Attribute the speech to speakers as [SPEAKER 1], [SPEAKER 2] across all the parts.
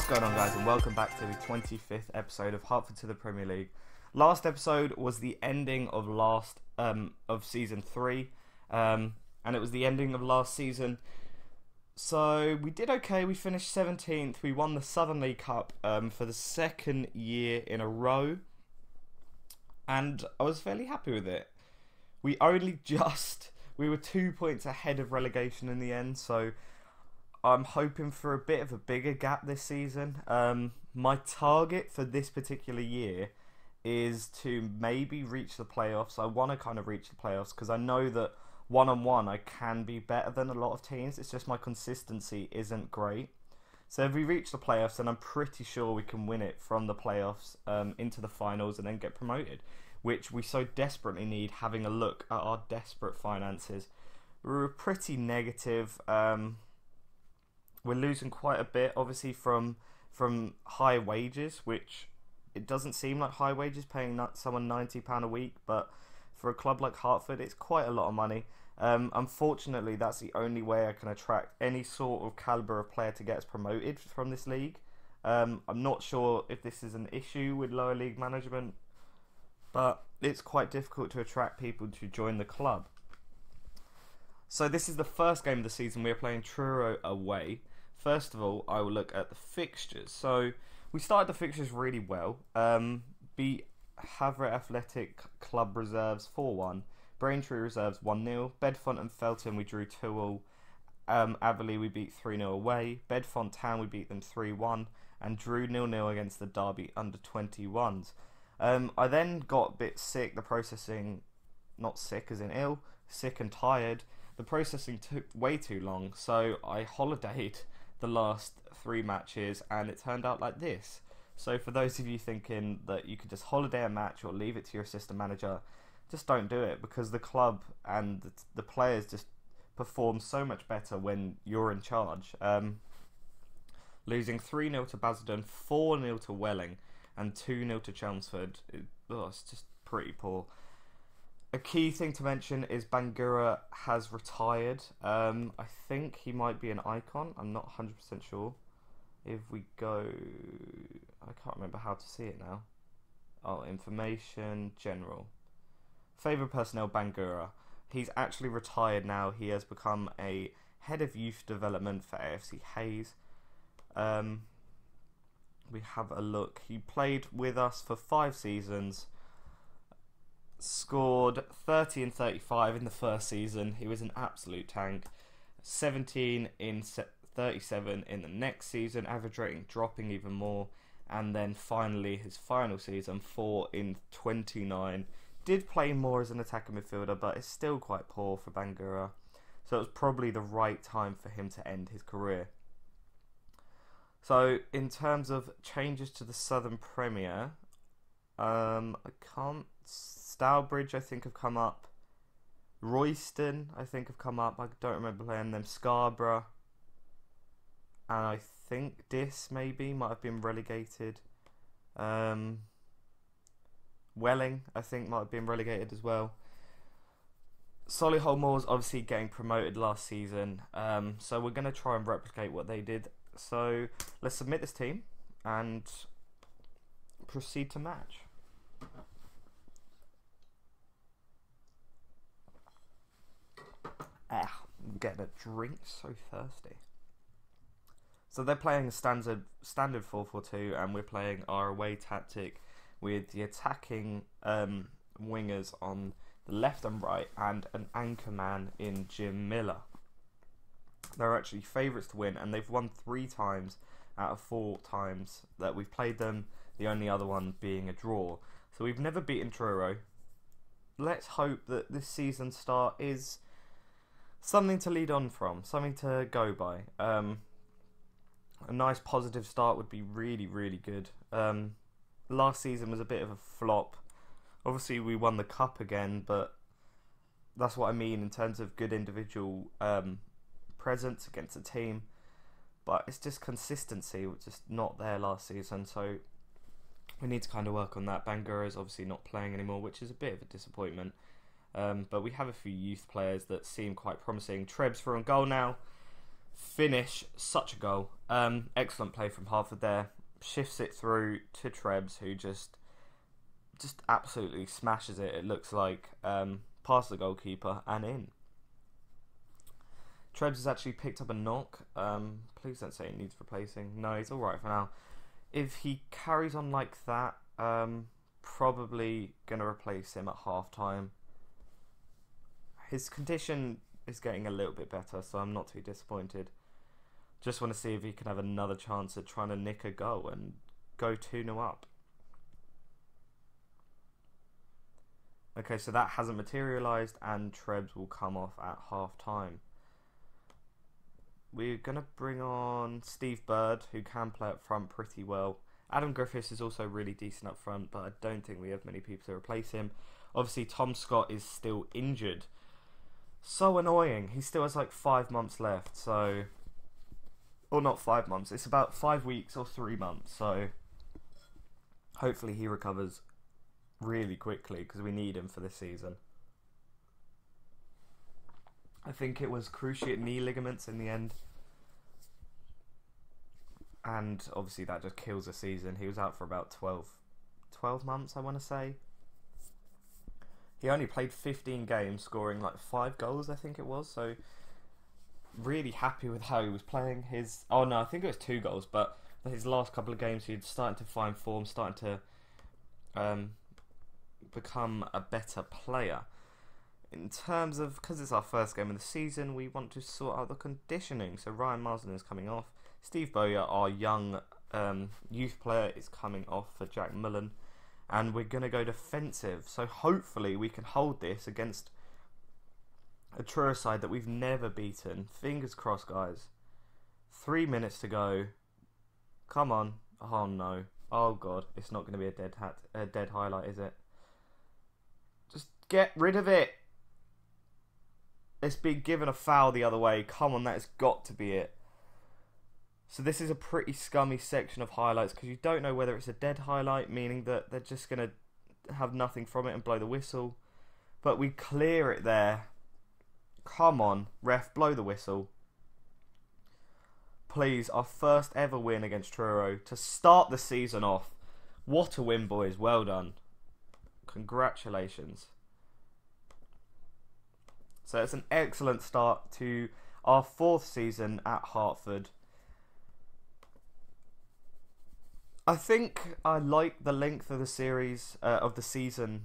[SPEAKER 1] What's going on, guys, and welcome back to the 25th episode of Hertford to the Premier League. Last episode was the ending of season 3, and it was the ending of last season. So we did okay. We finished 17th. We won the Southern League Cup for the second year in a row, and I was fairly happy with it. We were 2 points ahead of relegation in the end, so I'm hoping for a bit of a bigger gap this season. My target for this particular year is to maybe reach the playoffs. I want to kind of reach the playoffs because I know that one-on-one I can be better than a lot of teams. It's just my consistency isn't great. So if we reach the playoffs, then I'm pretty sure we can win it from the playoffs into the finals and then get promoted, which we so desperately need, having a look at our desperate finances. We're pretty negative. We're losing quite a bit, obviously, from high wages, which it doesn't seem like high wages paying someone £90 a week, but for a club like Hertford, it's quite a lot of money. Unfortunately, that's the only way I can attract any sort of calibre of player to get us promoted from this league. I'm not sure if this is an issue with lower league management, but it's quite difficult to attract people to join the club. So this is the first game of the season. We're playing Truro away. First of all, I will look at the fixtures. So we started the fixtures really well. Beat Havre Athletic Club reserves 4-1. Braintree reserves 1-0. Bedfont and Felton we drew 2-2. Averley we beat 3-0 away. Bedfont Town we beat them 3-1. And drew 0-0 against the Derby under-21s. I then got a bit sick. The processing, not sick as in ill, sick and tired. The processing took way too long, so I holidayed the last 3 matches, and it turned out like this. So for those of you thinking that you could just holiday a match or leave it to your assistant manager, just don't do it, because the club and the players just perform so much better when you're in charge. Losing 3-0 to Basildon, 4-0 to Welling, and 2-0 to Chelmsford, it's just pretty poor. A key thing to mention is Bangura has retired. I think he might be an icon. I'm not 100% sure. If we go... I can't remember how to see it now. Oh, information, general. Favourite personnel, Bangura. He's actually retired now. He has become a head of youth development for AFC Hayes. We have a look. He played with us for 5 seasons. Scored 30 and 35 in the first season. He was an absolute tank. 17 in 37 in the next season, average rating dropping even more. And then finally his final season, 4 in 29. Did play more as an attacking midfielder, but it's still quite poor for Bangura. So it was probably the right time for him to end his career. So in terms of changes to the Southern Premier, Stourbridge, I think, have come up. Royston, I think, have come up. I don't remember playing them. Scarborough. And I think Diss, maybe, might have been relegated. Welling, I think, might have been relegated as well. Solihull Moors, obviously, getting promoted last season. So we're going to try and replicate what they did. So let's submit this team and proceed to match. I'm getting a drink, so thirsty. So they're playing a standard 4-4-2, and we're playing our away tactic with the attacking wingers on the left and right, and an anchor man in Jim Miller. They're actually favourites to win, and they've won 3 times out of 4 times that we've played them, the only other one being a draw. So we've never beaten Truro. Let's hope that this season start is something to lead on from, something to go by. A nice positive start would be really, really good. Last season was a bit of a flop. Obviously, we won the cup again, but that's what I mean in terms of good individual presence against the team. But it's just consistency, which is not there last season. So we need to kind of work on that. Bangura is obviously not playing anymore, which is a bit of a disappointment. But we have a few youth players that seem quite promising. Trebs for on goal now. finish. Such a goal. Excellent play from Hertford there. Shifts it through to Trebs, who just absolutely smashes it. It looks like past the goalkeeper and in. Trebs has actually picked up a knock. Please don't say he needs replacing. No, he's alright for now. If he carries on like that, probably going to replace him at half time. His condition is getting a little bit better, so I'm not too disappointed. Just want to see if he can have another chance at trying to nick a goal and go 2-0 up. Okay, so that hasn't materialised, and Trebs will come off at half time. We're going to bring on Steve Bird, who can play up front pretty well. Adam Griffiths is also really decent up front, but I don't think we have many people to replace him. Obviously, Tom Scott is still injured. So annoying. He still has like 5 months left, so... Or not 5 months, it's about 5 weeks or 3 months, so... Hopefully he recovers really quickly, because we need him for this season. I think it was cruciate knee ligaments in the end. And obviously that just kills a season. He was out for about 12 months, I want to say. He only played 15 games, scoring like 5 goals, I think it was. So, really happy with how he was playing. Oh no, I think it was 2 goals, but his last couple of games, he'd started to find form, starting to become a better player. In terms of, because it's our first game of the season, we want to sort out the conditioning. So Ryan Marsden is coming off. Steve Bowyer, our young youth player, is coming off for Jack Mullen. And we're going to go defensive. So hopefully we can hold this against a Truro side that we've never beaten. Fingers crossed, guys. 3 minutes to go. Come on. Oh no. Oh god. It's not going to be a dead highlight, is it? Just get rid of it. It's been given a foul the other way. Come on, that has got to be it. So this is a pretty scummy section of highlights because you don't know whether it's a dead highlight, meaning that they're just going to have nothing from it and blow the whistle. But we clear it there. Come on, ref, blow the whistle. Please, our first ever win against Truro to start the season off. What a win, boys. Well done. Congratulations. So it's an excellent start to our 4th season at Hertford. I think I like the length of the series, of the season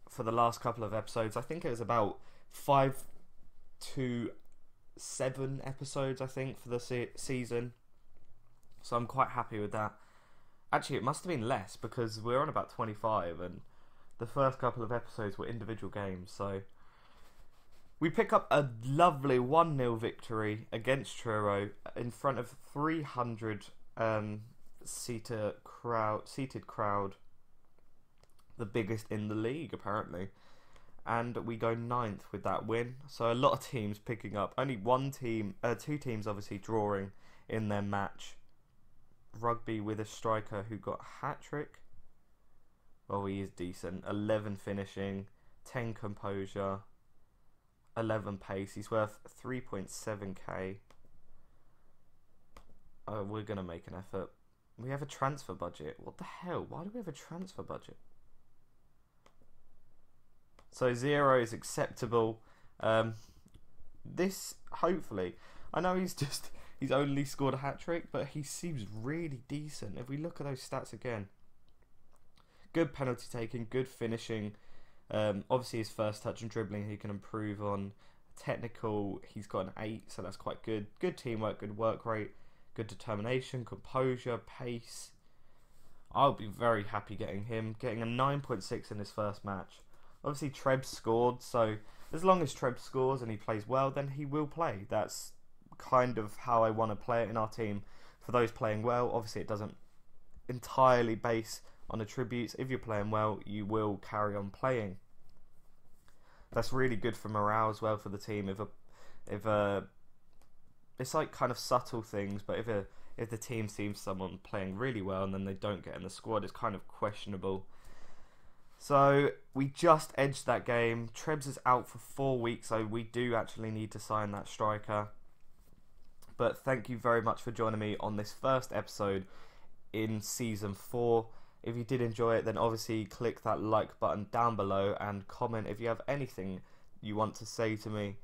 [SPEAKER 1] for the last couple of episodes. I think it was about 5 to 7 episodes, I think, for the season. So I'm quite happy with that. Actually, it must have been less because we're on about 25 and the first couple of episodes were individual games. So we pick up a lovely 1-0 victory against Truro in front of 300 seated crowd, the biggest in the league apparently, and we go 9th with that win. So a lot of teams picking up, only 2 teams obviously drawing in their match. Rugby with a striker who got a hat-trick. Oh, he is decent. 11 finishing, 10 composure, 11 pace. He's worth 3.7k. Oh, we're going to make an effort. We have a transfer budget. What the hell? Why do we have a transfer budget? So 0 is acceptable. This, hopefully, I know he's only scored a hat-trick, but he seems really decent. If we look at those stats again. Good penalty taking, good finishing. Obviously his first touch and dribbling he can improve on. Technical, he's got an 8, so that's quite good. Good teamwork, good work rate, good determination, composure, pace. I'll be very happy getting him. Getting a 9.6 in his first match. Obviously Trebs scored, so as long as Trebs scores and he plays well, then he will play. That's kind of how I want to play it in our team. For those playing well, obviously it doesn't entirely base on attributes. If you're playing well, you will carry on playing. That's really good for morale as well for the team. If it's like kind of subtle things, but if the team sees someone playing really well and then they don't get in the squad, it's kind of questionable. So we just edged that game. Trebs is out for 4 weeks, so we do actually need to sign that striker. But thank you very much for joining me on this first episode in Season 4. If you did enjoy it, then obviously click that like button down below and comment if you have anything you want to say to me.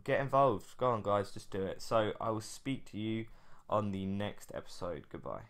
[SPEAKER 1] Get involved. Go on, guys, just do it. So I will speak to you on the next episode. Goodbye.